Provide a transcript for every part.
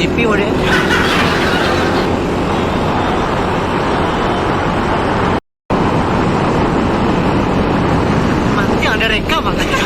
MotoGP udah. Mati ada rekam makanya.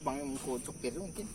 Bang yang kocok itu mungkin.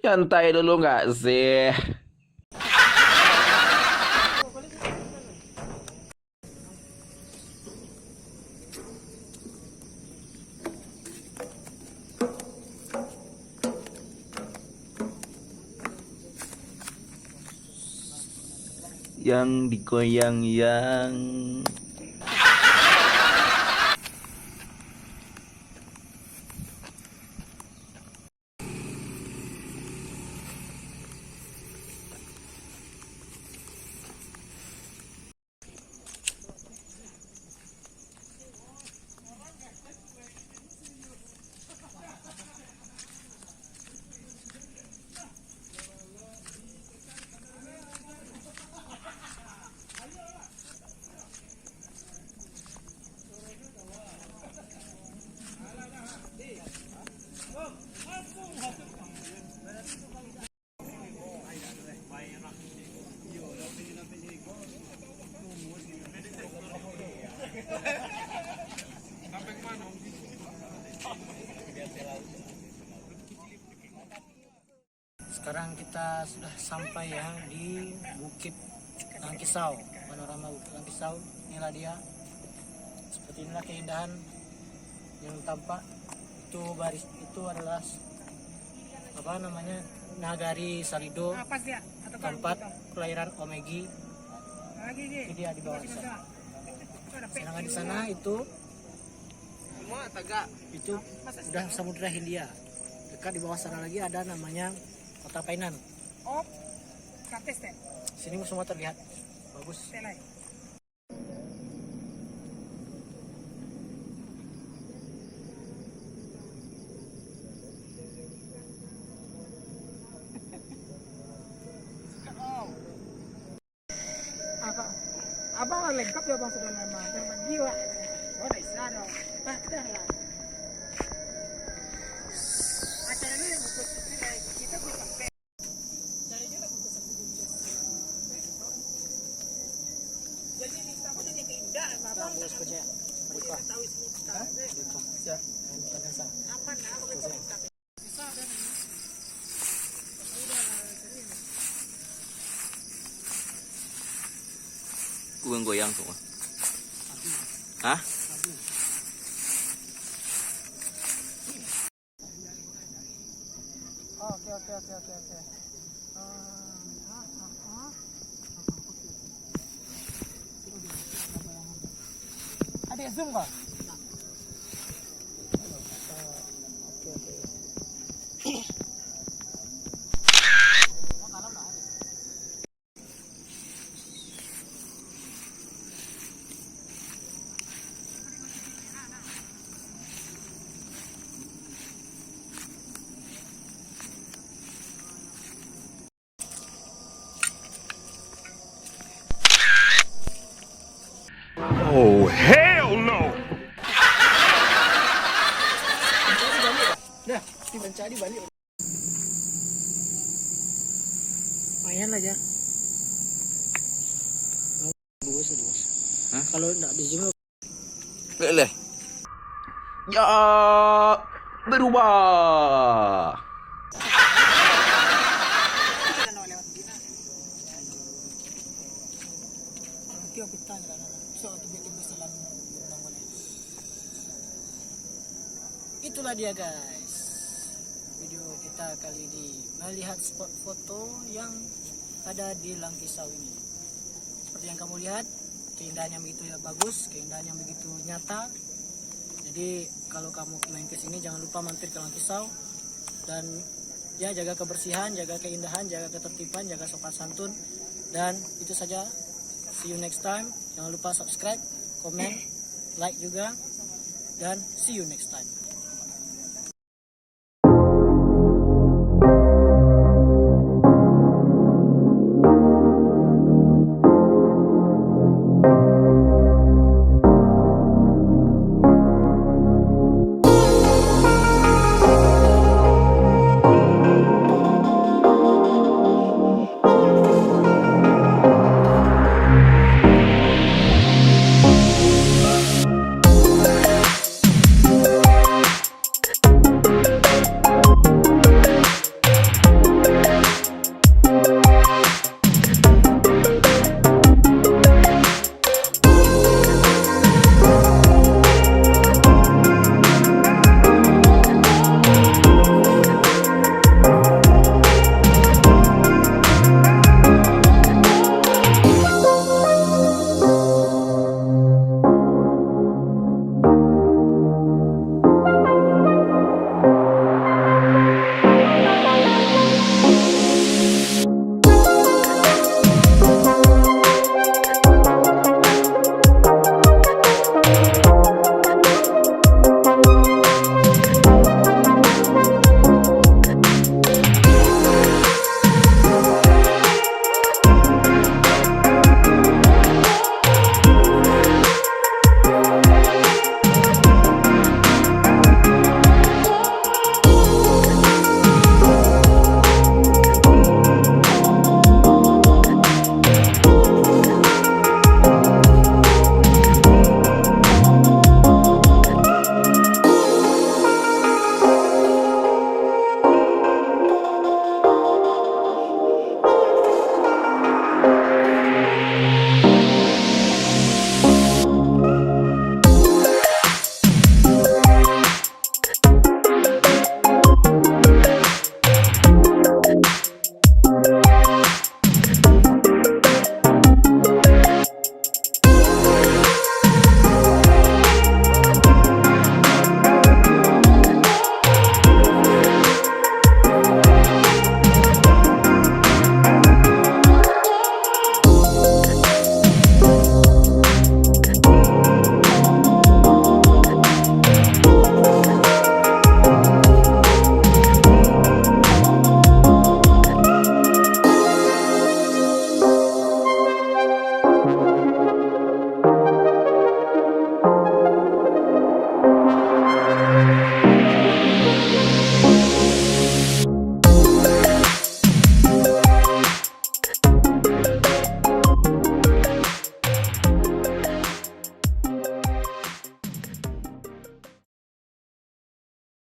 Santai dulu nggak sih? Yang digoyang yang Sekarang kita sudah sampai ya di Bukit Langkisau, panorama Bukit Langkisau. Inilah dia. Seperti inilah keindahan yang tampak. Itu adalah apa namanya, Nagari Salido, tempat kelahiran Omegi. Ini dia di bawah sana. Sedangkan di sana itu udah Samudra Hindia. Dekat di bawah sana lagi ada namanya Kota Painan. Sini semua terlihat bagus. Abang lengkap ya bang, sudah lama dengan jiwa. Oh, dah istirahat dong. Nah, kita lah. Acara ini yang buku kita pun sampai. Jadi dia tak buku jadi kita pun jadi keindah, abang. Terus kerja. Mereka. Tahu sini kita. Siap. Aman, aku betul kita. Bisa dan goyang semua. Hah? Oke. Ada zoom kok? Oh, hell no! Dah, si mencari balik. Lumayan lah ya. Bagus. Hah? Kalau enggak di zoom Boleh. Ya, berubah. nanti aku tanya lah. So, tiba-tiba selang boleh. Itulah dia guys, video kita kali ini melihat spot foto yang ada di Langkisau ini. Seperti yang kamu lihat, keindahan yang begitu ya bagus, keindahan yang begitu nyata. Jadi kalau kamu main ke sini jangan lupa mampir ke Langkisau dan ya jaga kebersihan, jaga keindahan, jaga ketertiban, jaga sopan santun. Dan itu saja. See you next time. Jangan lupa subscribe, komen, like juga. Dan see you next time.